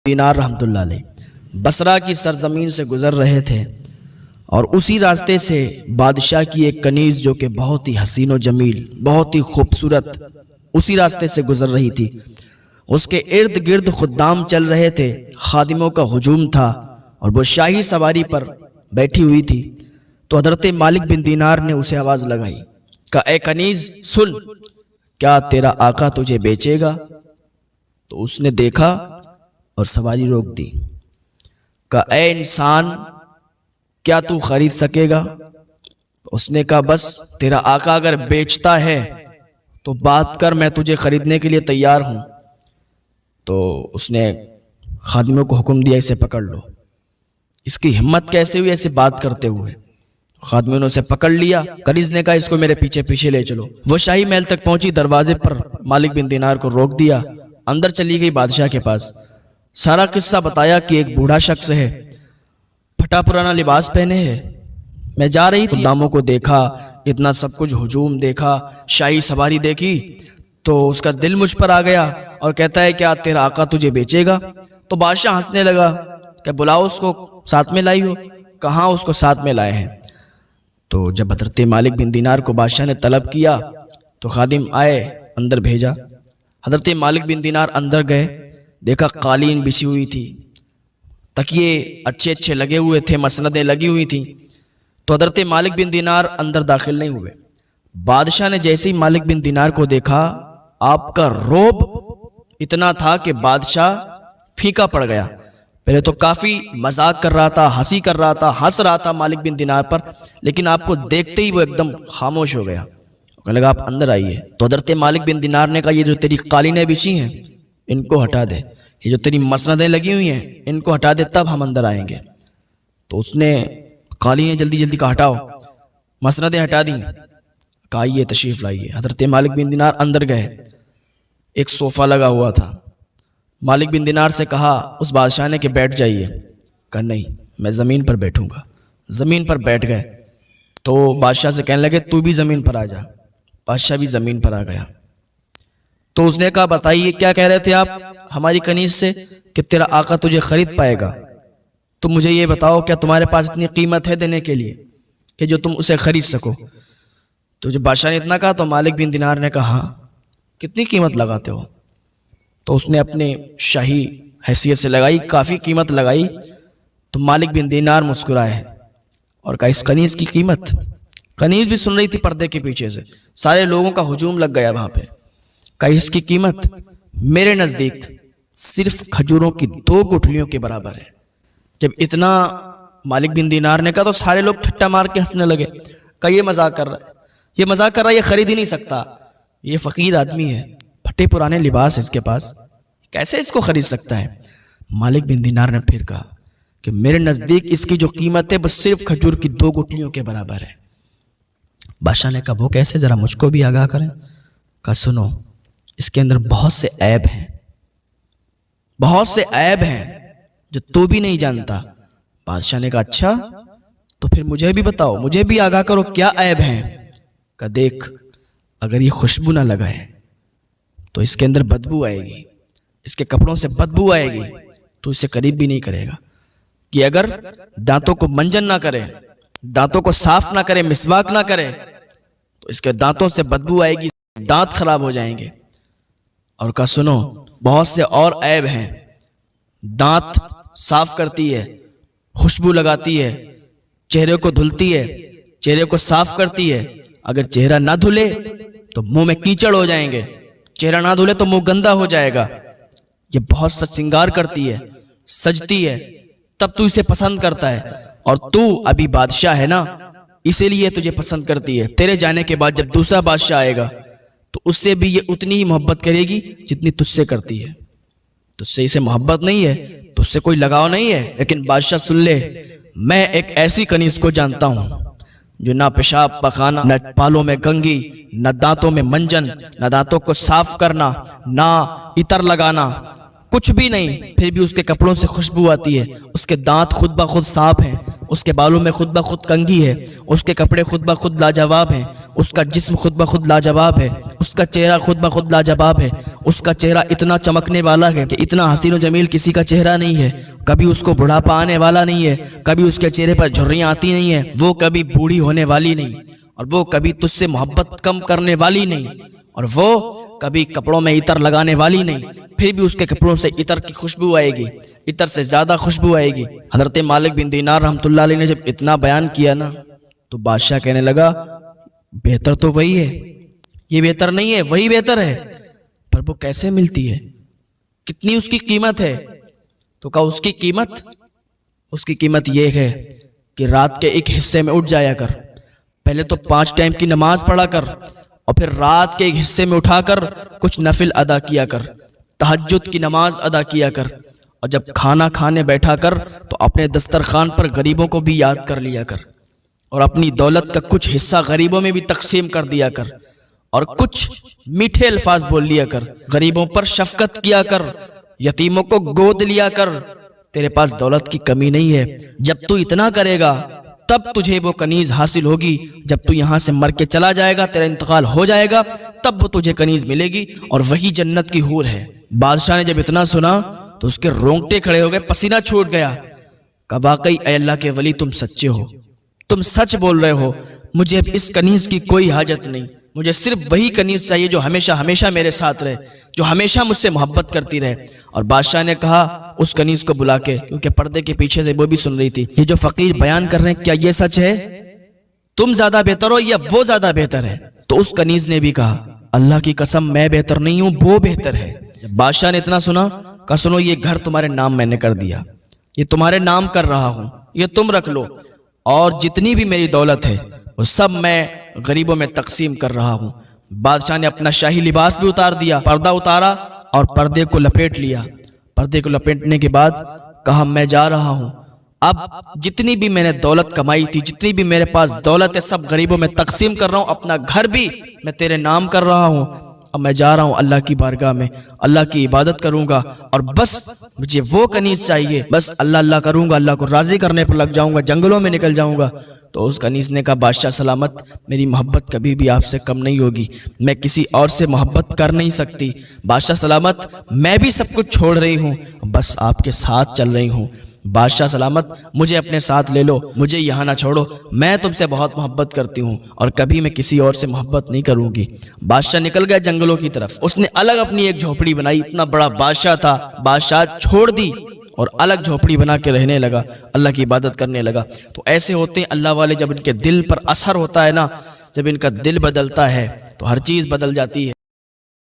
دینار رحمۃ اللہ علیہ بصرہ کی سرزمین سے گزر رہے تھے اور اسی راستے سے بادشاہ کی ایک کنیز جو کہ بہت ہی حسین و جمیل، بہت ہی خوبصورت، اسی راستے سے گزر رہی تھی۔ اس کے ارد گرد خدام چل رہے تھے، خادموں کا ہجوم تھا اور وہ شاہی سواری پر بیٹھی ہوئی تھی۔ تو حضرت مالک بن دینار نے اسے آواز لگائی، کہا اے کنیز سن، کیا تیرا آقا تجھے بیچے گا؟ تو اس نے دیکھا اور سواری روک دی۔ کہا اے انسان، کیا تو خرید سکے گا؟ اس نے کہا بس تیرا آقا اگر بیچتا ہے تو بات کر، میں تجھے خریدنے کے لیے تیار ہوں۔ تو اس نے خادموں کو حکم دیا اسے پکڑ لو۔ اس کی ہمت کیسے ہوئی ایسے بات کرتے ہوئے؟ خادموں نے اسے پکڑ لیا۔ کنیز نے کہا اس کو میرے پیچھے پیچھے لے چلو۔ وہ شاہی محل تک پہنچی، دروازے پر مالک بن دینار کو روک دیا، اندر چلی گئی بادشاہ کے پاس۔ سارا قصہ بتایا کہ ایک بوڑھا شخص ہے، پھٹا پرانا لباس پہنے ہے، میں جا رہی تھی، خداموں کو دیکھا، اتنا سب کچھ ہجوم دیکھا، شاہی سواری دیکھی تو اس کا دل مجھ پر آ گیا اور کہتا ہے کیا تیرا آقا تجھے بیچے گا؟ تو بادشاہ ہنسنے لگا کہ بلاؤ اس کو، ساتھ میں لائی ہو؟ کہاں اس کو ساتھ میں لائے ہیں۔ تو جب حضرت مالک بن دینار کو بادشاہ نے طلب کیا تو خادم آئے، اندر بھیجا۔ حضرت مالک بن دینار اندر گئے، دیکھا قالین بچھی ہوئی تھی، تکیے اچھے اچھے لگے ہوئے تھے، مسندیں لگی ہوئی تھیں۔ تو حضرت مالک بن دینار اندر داخل نہیں ہوئے۔ بادشاہ نے جیسے ہی مالک بن دینار کو دیکھا، آپ کا روب اتنا تھا کہ بادشاہ پھیکا پڑ گیا۔ پہلے تو کافی مذاق کر رہا تھا، ہنسی کر رہا تھا، ہنس رہا تھا مالک بن دینار پر، لیکن آپ کو دیکھتے ہی وہ ایک دم خاموش ہو گیا۔ کہنے لگا آپ اندر آئیے۔ تو حضرت مالک بن دینار نے کہا یہ جو تیری قالینیں بچھی ہیں ان کو ہٹا دے، یہ جو تیری مسندیں لگی ہوئی ہیں ان کو ہٹا دے، تب ہم اندر آئیں گے۔ تو اس نے قالینیں جلدی جلدی کہا ہٹاؤ، مسندیں ہٹا دیں، کہا یہ تشریف لائیے۔ حضرت مالک بن دینار اندر گئے، ایک صوفہ لگا ہوا تھا۔ مالک بن دینار سے کہا اس بادشاہ نے کہ بیٹھ جائیے، کہا نہیں میں زمین پر بیٹھوں گا۔ زمین پر بیٹھ گئے تو بادشاہ سے کہنے لگے تو بھی زمین پر آ جا۔ بادشاہ بھی زمین پر آ گیا۔ تو اس نے کہا بتائیے کیا کہہ رہے تھے آپ ہماری کنیز سے کہ تیرا آقا تجھے خرید پائے گا، تو مجھے یہ بتاؤ کیا تمہارے پاس اتنی قیمت ہے دینے کے لیے کہ جو تم اسے خرید سکو؟ تو جب بادشاہ نے اتنا کہا تو مالک بن دینار نے کہا ہاں، کتنی قیمت لگاتے ہو؟ تو اس نے اپنے شاہی حیثیت سے لگائی، کافی قیمت لگائی۔ تو مالک بن دینار مسکرائے اور کہا اس کنیز کی قیمت؟ کنیز بھی سن رہی تھی پردے کے پیچھے سے، سارے لوگوں کا ہجوم لگ گیا وہاں پہ۔ کہا اس کی قیمت میرے نزدیک صرف کھجوروں کی 2 گٹھلیوں کے برابر ہے۔ جب اتنا مالک بن دینار نے کہا تو سارے لوگ ٹھٹا مار کے ہنسنے لگے، کہا یہ مذاق کر رہا ہے، یہ مذاق کر رہا ہے، یہ خرید ہی نہیں سکتا، یہ فقیر آدمی ہے، پھٹے پرانے لباس ہے اس کے پاس، کیسے اس کو خرید سکتا ہے؟ مالک بن دینار نے پھر کہا کہ میرے نزدیک اس کی جو قیمت ہے بس صرف کھجور کی 2 گٹھلیوں کے برابر ہے۔ بادشاہ نے کہا وہ کیسے، ذرا مجھ کو بھی آگاہ کریں۔ کہا سنو، اس کے اندر بہت سے عیب ہیں، بہت سے عیب ہیں جو تو بھی نہیں جانتا۔ بادشاہ نے کہا اچھا تو پھر مجھے بھی بتاؤ، مجھے بھی آگاہ کرو کیا عیب ہیں؟ کہا دیکھ، اگر یہ خوشبو نہ لگائے تو اس کے اندر بدبو آئے گی، اس کے کپڑوں سے بدبو آئے گی، تو اسے قریب بھی نہیں کرے گا۔ کہ اگر دانتوں کو منجن نہ کرے، دانتوں کو صاف نہ کرے، مسواک نہ کرے تو اس کے دانتوں سے بدبو آئے گی، دانت خراب ہو جائیں گے۔ اور کہا سنو، بہت سے اور عیب ہیں، دانت صاف کرتی ہے، خوشبو لگاتی ہے، چہرے کو دھلتی ہے، چہرے کو صاف کرتی ہے، اگر چہرہ نہ دھلے تو منہ میں کیچڑ ہو جائیں گے، چہرہ نہ دھلے تو منہ گندا ہو جائے گا۔ یہ بہت سج سنگار کرتی ہے، سجتی ہے، تب تو اسے پسند کرتا ہے، اور تو ابھی بادشاہ ہے نا، اسی لیے تجھے پسند کرتی ہے۔ تیرے جانے کے بعد جب دوسرا بادشاہ آئے گا تو اس سے بھی یہ اتنی ہی محبت کرے گی جتنی تجھ سے کرتی ہے۔ تجھ سے اسے محبت نہیں ہے، تجھ سے کوئی لگاؤ نہیں ہے، لیکن بادشاہ سن لے، میں ایک ایسی کنیز کو جانتا ہوں جو نہ پیشاب پخانا، نہ بالوں میں کنگھی، نہ دانتوں میں منجن، نہ دانتوں کو صاف کرنا، نہ عطر لگانا، کچھ بھی نہیں، پھر بھی اس کے کپڑوں سے خوشبو آتی ہے، اس کے دانت خود بخود صاف ہیں، اس کے بالوں میں خود بخود کنگھی ہے، اس کے کپڑے خود بخود لاجواب ہیں، اس کا جسم خود بخود لاجواب ہے، اس کا چہرہ خود بخود لاجواب ہے، اس کا چہرہ اتنا چمکنے والا ہے کہ اتنا حسین و جمیل کسی کا چہرہ نہیں ہے، کبھی اس کو بڑھاپا آنے والا نہیں ہے، کبھی اس کے چہرے پر جھریاں آتی نہیں ہیں، وہ کبھی بوڑھی ہونے والی نہیں، اور وہ کبھی تجھ سے محبت کم کرنے والی نہیں، اور وہ کبھی کپڑوں میں عطر لگانے والی نہیں، پھر بھی اس کے کپڑوں سے عطر کی خوشبو آئے گی، عطر سے زیادہ خوشبو آئے گی۔ حضرت مالک بن دینار رحمۃ اللہ علیہ نے جب اتنا بیان کیا نا تو بادشاہ کہنے لگا بہتر تو وہی ہے، یہ بہتر نہیں ہے، وہی بہتر ہے، پر وہ کیسے ملتی ہے، کتنی اس کی قیمت ہے؟ تو کہا اس کی قیمت یہ ہے کہ رات کے ایک حصے میں اٹھ جایا کر، پہلے تو 5 ٹائم کی نماز پڑھا کر، اور پھر رات کے ایک حصے میں اٹھا کر کچھ نفل ادا کیا کر، تہجد کی نماز ادا کیا کر، اور جب کھانا کھانے بیٹھا کر تو اپنے دسترخوان پر غریبوں کو بھی یاد کر لیا کر، اور اپنی دولت کا کچھ حصہ غریبوں میں بھی تقسیم کر دیا کر، اور کچھ میٹھے الفاظ بول لیا کر، غریبوں پر شفقت کیا کر، یتیموں کو گود لیا کر، تیرے پاس دولت کی کمی نہیں ہے، جب تو اتنا کرے گا تب تجھے وہ کنیز حاصل ہوگی، جب تو یہاں سے مر کے چلا جائے گا، تیرا انتقال ہو جائے گا، تب وہ تجھے کنیز ملے گی، اور وہی جنت کی حور ہے۔ بادشاہ نے جب اتنا سنا تو اس کے رونگٹے کھڑے ہو گئے، پسینہ چھوٹ گیا، کہ واقعی اے اللہ کے ولی تم سچے ہو، تم سچ بول رہے ہو، مجھے اب اس کنیز کی کوئی حاجت نہیں، مجھے صرف وہی کنیز چاہیے جو ہمیشہ ہمیشہ میرے ساتھ رہے، جو ہمیشہ مجھ سے محبت کرتی رہے۔ اور بادشاہ نے کہا اس کنیز کو بلا کے، کیونکہ پردے کے پیچھے سے وہ بھی سن رہی تھی، یہ جو فقیر بیان کر رہے ہیں کیا یہ سچ ہے؟ تم زیادہ بہتر ہو یا وہ زیادہ بہتر ہے؟ تو اس کنیز نے بھی کہا اللہ کی قسم میں بہتر نہیں ہوں، وہ بہتر ہے۔ جب بادشاہ نے اتنا سنا کہا سنو یہ گھر تمہارے نام میں نے کر دیا، یہ تمہارے نام کر رہا ہوں، یہ تم رکھ لو، اور جتنی بھی میری دولت ہے وہ سب میں غریبوں میں تقسیم کر رہا ہوں۔ بادشاہ نے اپنا شاہی لباس بھی اتار دیا، پردہ اتارا اور پردے کو لپیٹ لیا۔ پردے کو لپیٹنے کے بعد کہا میں جا رہا ہوں، اب جتنی بھی میں نے دولت کمائی تھی، جتنی بھی میرے پاس دولت ہے، سب غریبوں میں تقسیم کر رہا ہوں، اپنا گھر بھی میں تیرے نام کر رہا ہوں، اب میں جا رہا ہوں اللہ کی بارگاہ میں، اللہ کی عبادت کروں گا، اور بس مجھے وہ کنیز چاہیے، بس اللہ اللہ کروں گا، اللہ کو راضی کرنے پر لگ جاؤں گا، جنگلوں میں نکل جاؤں گا۔ تو اس کنیز نے کہا بادشاہ سلامت، میری محبت کبھی بھی آپ سے کم نہیں ہوگی، میں کسی اور سے محبت کر نہیں سکتی، بادشاہ سلامت میں بھی سب کچھ چھوڑ رہی ہوں، بس آپ کے ساتھ چل رہی ہوں، بادشاہ سلامت مجھے اپنے ساتھ لے لو، مجھے یہاں نہ چھوڑو، میں تم سے بہت محبت کرتی ہوں اور کبھی میں کسی اور سے محبت نہیں کروں گی۔ بادشاہ نکل گیا جنگلوں کی طرف، اس نے الگ اپنی ایک جھوپڑی بنائی، اتنا بڑا بادشاہ تھا، بادشاہ چھوڑ دی اور الگ جھوپڑی بنا کے رہنے لگا، اللہ کی عبادت کرنے لگا۔ تو ایسے ہوتے ہیں اللہ والے، جب ان کے دل پر اثر ہوتا ہے نا، جب ان کا دل بدلتا ہے تو ہر چیز بدل جاتی ہے۔